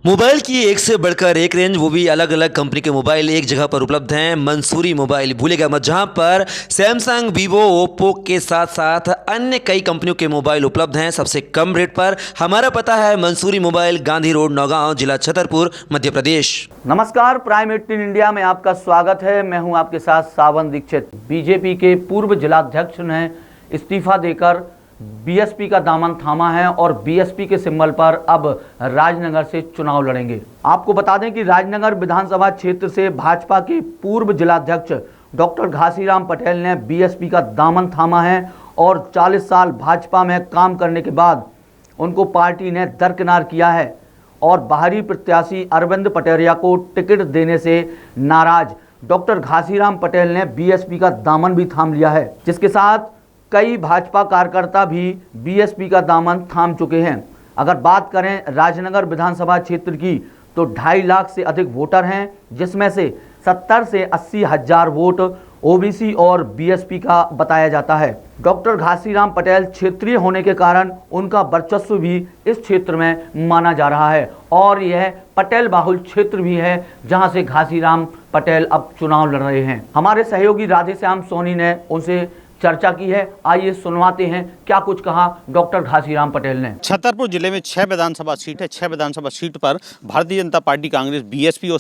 Mobile की एक से बढ़कर एक रेंज, वो भी अलग अलग कंपनी के मोबाइल एक जगह पर उपलब्ध हैं। मंसूरी मोबाइल भूलेगा मत, जहां पर सैमसंग, वीवो, ओप्पो के साथ साथ अन्य कई कंपनियों के मोबाइल उपलब्ध हैं सबसे कम रेट पर। हमारा पता है मंसूरी मोबाइल, गांधी रोड, नौगांव, जिला छतरपुर, मध्य प्रदेश। नमस्कार, प्राइम 18 इंडिया में आपका स्वागत है। मैं हूं आपके साथ सावन दीक्षित। बीजेपी के पूर्व जिलाध्यक्ष ने इस्तीफा देकर बीएसपी का दामन थामा है और बीएसपी के सिंबल पर अब राजनगर से चुनाव लड़ेंगे। आपको बता दें कि राजनगर विधानसभा क्षेत्र से भाजपा के पूर्व जिलाध्यक्ष डॉक्टर घासीराम पटेल ने बीएसपी का दामन थामा है और 40 साल भाजपा में काम करने के बाद उनको पार्टी ने दरकिनार किया है और बाहरी प्रत्याशी अरविंद पटेरिया को टिकट देने से नाराज डॉक्टर घासीराम पटेल ने बीएसपी का दामन भी थाम लिया है, जिसके साथ कई भाजपा कार्यकर्ता भी बीएसपी का दामन थाम चुके हैं। अगर बात करें राजनगर विधानसभा क्षेत्र की तो 2.5 लाख से अधिक वोटर हैं, जिसमें से 70 से 80 हजार वोट ओबीसी और बीएसपी का बताया जाता है। डॉक्टर घासीराम पटेल क्षेत्रीय होने के कारण उनका वर्चस्व भी इस क्षेत्र में माना जा रहा है और यह पटेल बाहुल क्षेत्र भी है जहां से घासीराम पटेल अब चुनाव लड़ रहे हैं। हमारे सहयोगी राधेश्याम सोनी ने उनसे चर्चा की है। आइए सुनवाते हैं क्या कुछ कहा डॉक्टर घासीराम पटेल ने। छतरपुर जिले में 6 विधानसभा सीट है। 6 विधानसभा सीट पर भारतीय जनता पार्टी, कांग्रेस, बीएसपी और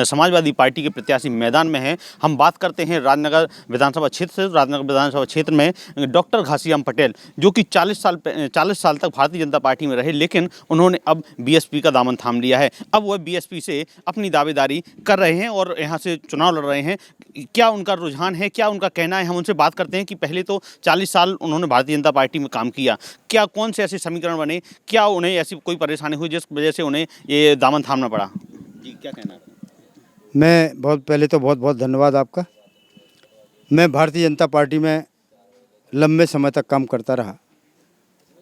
समाजवादी पार्टी के प्रत्याशी मैदान में हैं। हम बात करते हैं राजनगर विधानसभा क्षेत्र से। राजनगर विधानसभा क्षेत्र में डॉक्टर घासीराम पटेल, जो कि 40 साल तक भारतीय जनता पार्टी में रहे, लेकिन उन्होंने अब बीएसपी का दामन थाम लिया है। अब वह बीएसपी से अपनी दावेदारी कर रहे हैं और यहाँ से चुनाव लड़ रहे हैं। क्या उनका रुझान है, क्या उनका कहना है, हम उनसे बात करते हैं कि पहले तो 40 साल उन्होंने भारतीय जनता पार्टी में काम किया, क्या कौन से ऐसे समीकरण बने, क्या उन्हें ऐसी कोई परेशानी हुई जिस वजह से उन्हें ये दामन थामना पड़ा? जी, क्या कहना है? मैं बहुत बहुत धन्यवाद आपका। मैं भारतीय जनता पार्टी में लंबे समय तक काम करता रहा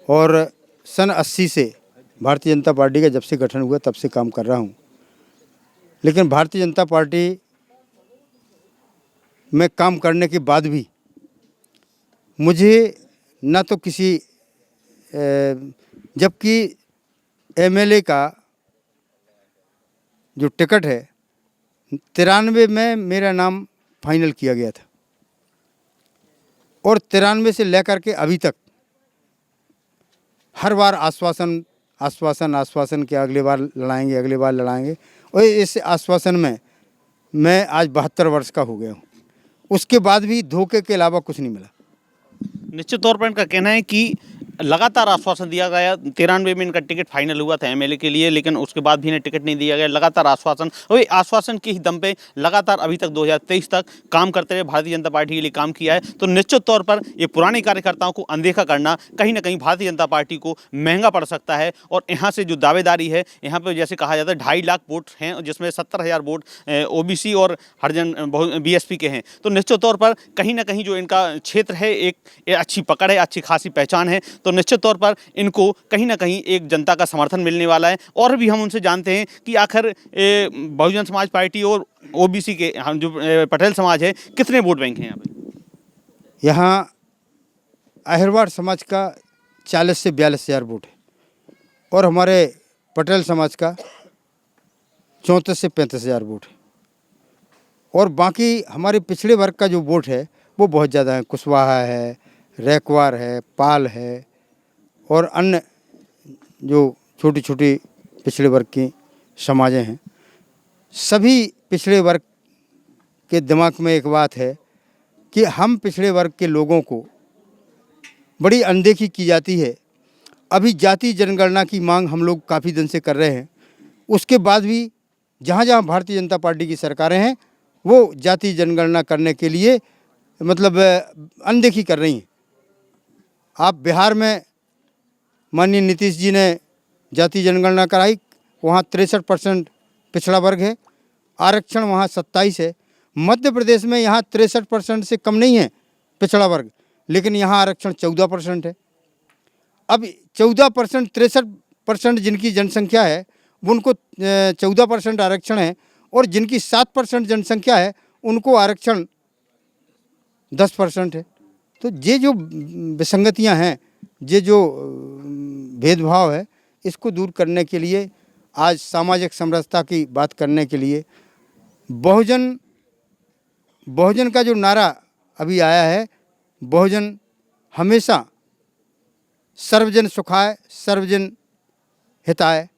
और सन 80 से भारतीय जनता पार्टी का जब से गठन हुआ तब से काम कर रहा हूँ। लेकिन भारतीय जनता पार्टी में काम करने के बाद भी मुझे न तो किसी जबकि एमएलए का जो टिकट है 93 में मेरा नाम फाइनल किया गया था और 93 से लेकर के अभी तक हर बार आश्वासन कि अगली बार लड़ाएंगे और इस आश्वासन में मैं आज 72 वर्ष का हो गया हूँ। उसके बाद भी धोखे के अलावा कुछ नहीं मिला। निश्चित तौर पर इनका कहना है कि लगातार आश्वासन दिया गया। 93 में इनका टिकट फाइनल हुआ था एमएलए के लिए, लेकिन उसके बाद भी इन्हें टिकट नहीं दिया गया। लगातार आश्वासन, और आश्वासन के ही दम पे लगातार अभी तक 2023 तक काम करते हुए भारतीय जनता पार्टी के लिए काम किया है। तो निश्चित तौर पर ये पुराने कार्यकर्ताओं को अनदेखा करना कहीं ना कहीं भारतीय जनता पार्टी को महंगा पड़ सकता है। और यहाँ से जो दावेदारी है, यहाँ पर जैसे कहा जाता है 2.5 लाख वोट हैं, जिसमें 70,000 वोट ओबीसी और हरिजन बीएसपी के हैं। तो निश्चित तौर पर कहीं ना कहीं जो इनका क्षेत्र है एक अच्छी पकड़ है, अच्छी खासी पहचान है। तो निश्चित तौर पर इनको कहीं ना कहीं एक जनता का समर्थन मिलने वाला है। और भी हम उनसे जानते हैं कि आखिर बहुजन समाज पार्टी और ओबीसी के हम जो पटेल समाज है, कितने वोट बैंक हैं यहाँ पे? यहाँ अहिरवाड़ समाज का 40 से 42 हज़ार वोट है और हमारे पटेल समाज का 34 से 35 हज़ार वोट है और बाकी हमारे पिछड़े वर्ग का जो वोट है वो बहुत ज़्यादा है। कुशवाहा है, रैकवार है, पाल है और अन्य जो छोटी छोटी पिछड़े वर्ग की समाजें हैं। सभी पिछड़े वर्ग के दिमाग में एक बात है कि हम पिछड़े वर्ग के लोगों को बड़ी अनदेखी की जाती है। अभी जाति जनगणना की मांग हम लोग काफ़ी दिन से कर रहे हैं, उसके बाद भी जहाँ जहाँ भारतीय जनता पार्टी की सरकारें हैं वो जाति जनगणना करने के लिए मतलब अनदेखी कर रही हैं। आप बिहार में माननीय नीतीश जी ने जाति जनगणना कराई, वहाँ 63% पिछड़ा वर्ग है, आरक्षण वहाँ 27 है। मध्य प्रदेश में यहाँ 63% से कम नहीं है पिछड़ा वर्ग, लेकिन यहाँ आरक्षण 14% है। अब 14% 63% जिनकी जनसंख्या है उनको 14% आरक्षण है और जिनकी 7% जनसंख्या है उनको आरक्षण 10% है। तो ये जो विसंगतियां हैं, ये जो भेदभाव है, इसको दूर करने के लिए आज सामाजिक समरसता की बात करने के लिए बहुजन का जो नारा अभी आया है, बहुजन हमेशा सर्वजन सुखाय सर्वजन हिताय,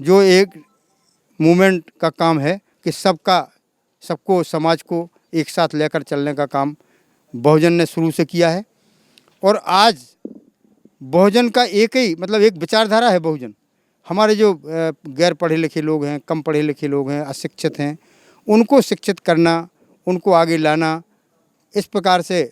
जो एक मूवमेंट का काम है कि सबको समाज को एक साथ लेकर चलने का काम बहुजन ने शुरू से किया है। और आज बहुजन का एक विचारधारा है। बहुजन हमारे जो गैर पढ़े लिखे लोग हैं, कम पढ़े लिखे लोग हैं, अशिक्षित हैं, उनको शिक्षित करना, उनको आगे लाना, इस प्रकार से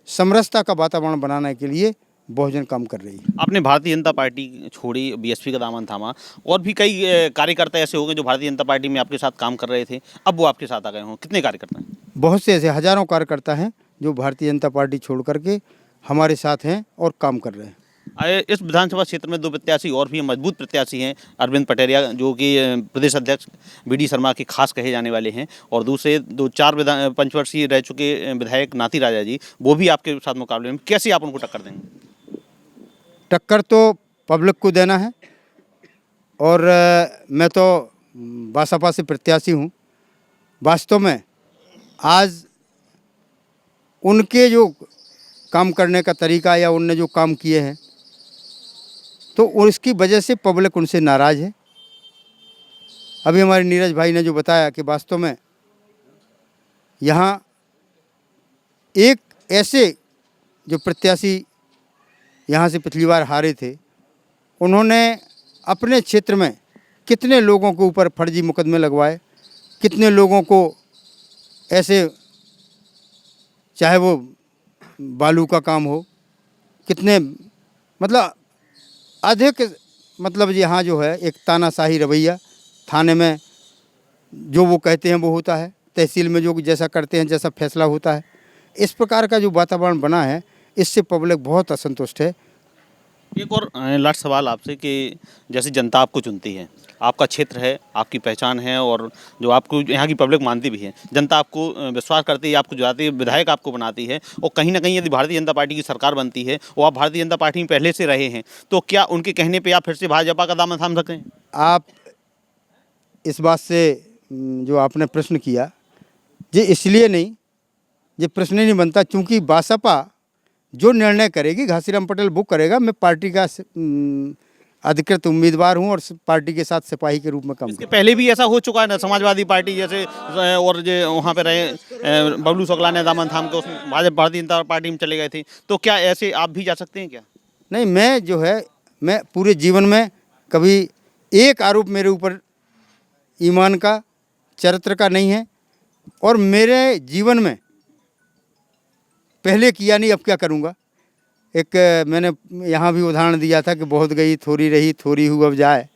समरसता का वातावरण बनाने के लिए बहुजन काम कर रही है। आपने भारतीय जनता पार्टी छोड़ी, बीएसपी का दामन थामा, और भी कई कार्यकर्ता ऐसे हो गए जो भारतीय जनता पार्टी में आपके साथ काम कर रहे थे, अब वो आपके साथ आ गए हों। कितने कार्यकर्ता हैं? बहुत से ऐसे हजारों कार्यकर्ता हैं जो भारतीय जनता पार्टी छोड़ करके हमारे साथ हैं और काम कर रहे हैं। इस विधानसभा क्षेत्र में 2 प्रत्याशी और भी मजबूत प्रत्याशी हैं। अरविंद पटेरिया जो कि प्रदेश अध्यक्ष बीडी शर्मा के खास कहे जाने वाले हैं, और दूसरे 4 पंचवर्षीय रह चुके विधायक नाती राजा जी, वो भी आपके साथ मुकाबले में। कैसे आप उनको टक्कर देंगे? टक्कर तो पब्लिक को देना है, और मैं तो बासपा से प्रत्याशी हूँ। वास्तव में आज उनके जो काम करने का तरीका या उनने जो काम किए हैं, तो उसकी वजह से पब्लिक उनसे नाराज़ है। अभी हमारे नीरज भाई ने जो बताया कि वास्तव में यहाँ एक ऐसे जो प्रत्याशी यहाँ से पिछली बार हारे थे, उन्होंने अपने क्षेत्र में कितने लोगों के ऊपर फर्जी मुकदमे लगवाए, कितने लोगों को ऐसे, चाहे वो बालू का काम हो, कितने अधिक यहाँ जो है एक तानाशाही रवैया, थाने में जो वो कहते हैं वो होता है, तहसील में जो जैसा करते हैं, जैसा फैसला होता है, इस प्रकार का जो वातावरण बना है, इससे पब्लिक बहुत असंतुष्ट है। एक और लास्ट सवाल आपसे कि जैसे जनता आपको चुनती है, आपका क्षेत्र है, आपकी पहचान है, और जो आपको यहाँ की पब्लिक मानती भी है, जनता आपको विश्वास करती है, आपको जाती है, विधायक आपको बनाती है, और कहीं ना कहीं यदि भारतीय जनता पार्टी की सरकार बनती है और आप भारतीय जनता पार्टी में पहले से रहे हैं, तो क्या उनके कहने पर आप फिर से भाजपा का दामन थाम सकते हैं? आप इस बात से जो आपने प्रश्न किया, ये इसलिए नहीं, ये प्रश्न ही नहीं बनता, क्योंकि बासपा जो निर्णय करेगी, घासीराम पटेल वो करेगा। मैं पार्टी का अधिकृत उम्मीदवार हूं और पार्टी के साथ सिपाही के रूप में काम। इसके पहले भी ऐसा हो चुका है ना, समाजवादी पार्टी जैसे, और जो वहाँ पे रहे बबलू शुक्ला ने दामन थाम के उसमें भारतीय जनता पार्टी में चले गए थे, तो क्या ऐसे आप भी जा सकते हैं क्या? नहीं, मैं पूरे जीवन में कभी एक आरोप मेरे ऊपर ईमान का, चरित्र का नहीं है, और मेरे जीवन में पहले किया नहीं, अब क्या करूँगा। एक मैंने यहाँ भी उदाहरण दिया था कि बहुत गई थोड़ी रही, थोड़ी हुई अब जाए,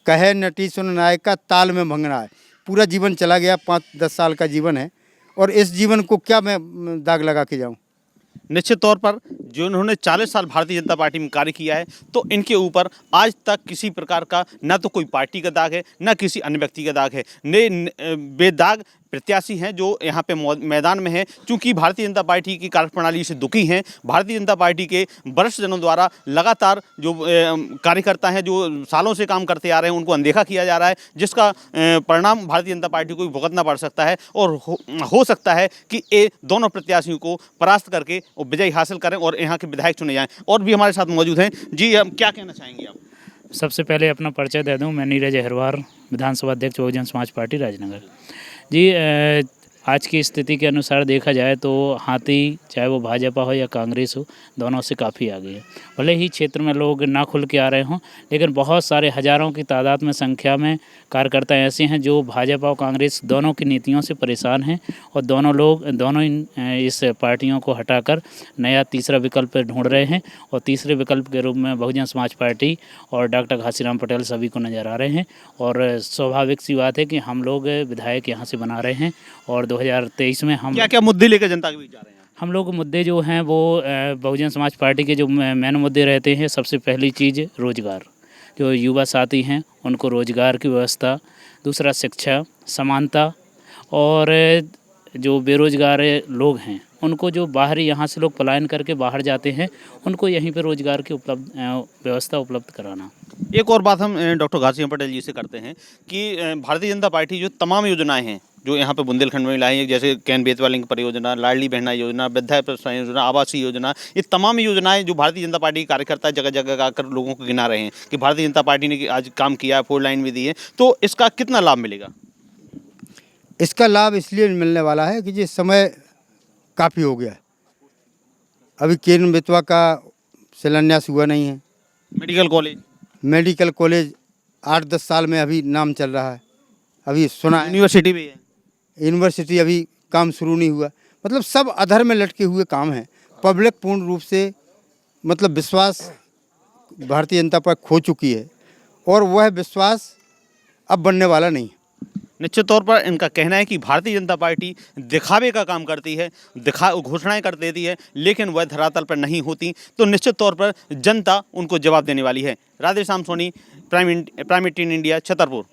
कहे नटी सुन नायक का ताल में भंगना है। पूरा जीवन चला गया, 5-10 साल का जीवन है, और इस जीवन को क्या मैं दाग लगा के जाऊँ। निश्चित तौर पर जो इन्होंने 40 साल भारतीय जनता पार्टी में कार्य किया है, तो इनके ऊपर आज तक किसी प्रकार का ना तो कोई पार्टी का दाग है, ना किसी अन्य व्यक्ति का दाग है। बेदाग प्रत्याशी हैं जो यहाँ पे मैदान में हैं, क्योंकि भारतीय जनता पार्टी की कार्यप्रणाली से दुखी हैं। भारतीय जनता पार्टी के वरिष्ठ जनों द्वारा लगातार जो कार्यकर्ता हैं, जो सालों से काम करते आ रहे हैं, उनको अनदेखा किया जा रहा है, जिसका परिणाम भारतीय जनता पार्टी को भी भुगतना पड़ सकता है, और हो सकता है कि ये दोनों प्रत्याशियों को परास्त करके विजय हासिल करें और यहाँ के विधायक चुने जाएँ। और भी हमारे साथ मौजूद हैं। जी, हम क्या कहना चाहेंगे आप? सबसे पहले अपना परिचय दे दूं, मैं नीरज अहिरवार, विधानसभा अध्यक्ष बहुजन समाज पार्टी राजनगर। जी, आज की स्थिति के अनुसार देखा जाए तो हाथी, चाहे वो भाजपा हो या कांग्रेस हो, दोनों से काफ़ी आगे है। भले ही क्षेत्र में लोग ना खुल के आ रहे हों, लेकिन बहुत सारे हज़ारों की तादाद में, संख्या में कार्यकर्ता ऐसे हैं जो भाजपा और कांग्रेस दोनों की नीतियों से परेशान हैं, और दोनों इस पार्टियों को हटाकर नया तीसरा विकल्प ढूंढ रहे हैं, और तीसरे विकल्प के रूप में बहुजन समाज पार्टी और डॉक्टर घासीराम पटेल सभी को नज़र आ रहे हैं। और स्वाभाविक सी बात है कि हम लोग विधायक यहाँ से बना रहे हैं, और 2023 में हम क्या मुद्दे लेकर जनता के बीच जा रहे हैं? हम लोग मुद्दे जो हैं वो बहुजन समाज पार्टी के जो मेन मुद्दे रहते हैं, सबसे पहली चीज़ रोज़गार। जो युवा साथी हैं उनको रोज़गार की व्यवस्था, दूसरा शिक्षा, समानता, और जो बेरोज़गार लोग हैं उनको जो बाहरी यहाँ से लोग पलायन करके बाहर जाते हैं उनको यहीं पर रोजगार की व्यवस्था उपलब्ध कराना। एक और बात हम डॉक्टर घासीदास पटेल जी से करते हैं कि भारतीय जनता पार्टी जो तमाम योजनाएं हैं जो यहाँ पे बुंदेलखंड में लाई हैं, जैसे कैन बेतवा लिंक परियोजना, लाडली बहना योजना, वृद्धा पेंशन योजना, आवासीय योजना, ये तमाम योजनाएं जो भारतीय जनता पार्टी के कार्यकर्ता जगह जगह आकर लोगों को गिना रहे हैं कि भारतीय जनता पार्टी ने आज काम किया है, 4 लाइन भी दी है, तो इसका कितना लाभ मिलेगा? इसका लाभ इसलिए मिलने वाला है कि ये समय काफ़ी हो गया है। अभी केन बेतवा का शिलान्यास हुआ नहीं है। मेडिकल कॉलेज 8-10 साल में अभी नाम चल रहा है, अभी सुना है। यूनिवर्सिटी भी है। यूनिवर्सिटी अभी काम शुरू नहीं हुआ। मतलब सब अधर में लटके हुए काम हैं। पब्लिक पूर्ण रूप से मतलब विश्वास भारतीय जनता पार्टी खो चुकी है और वह विश्वास अब बनने वाला नहीं है। निश्चित तौर पर इनका कहना है कि भारतीय जनता पार्टी दिखावे का काम करती है, घोषणाएं कर देती है, लेकिन वह धरातल पर नहीं होती, तो निश्चित तौर पर जनता उनको जवाब देने वाली है। Radheshyam Soni, prime 18 India, Chhatarpur.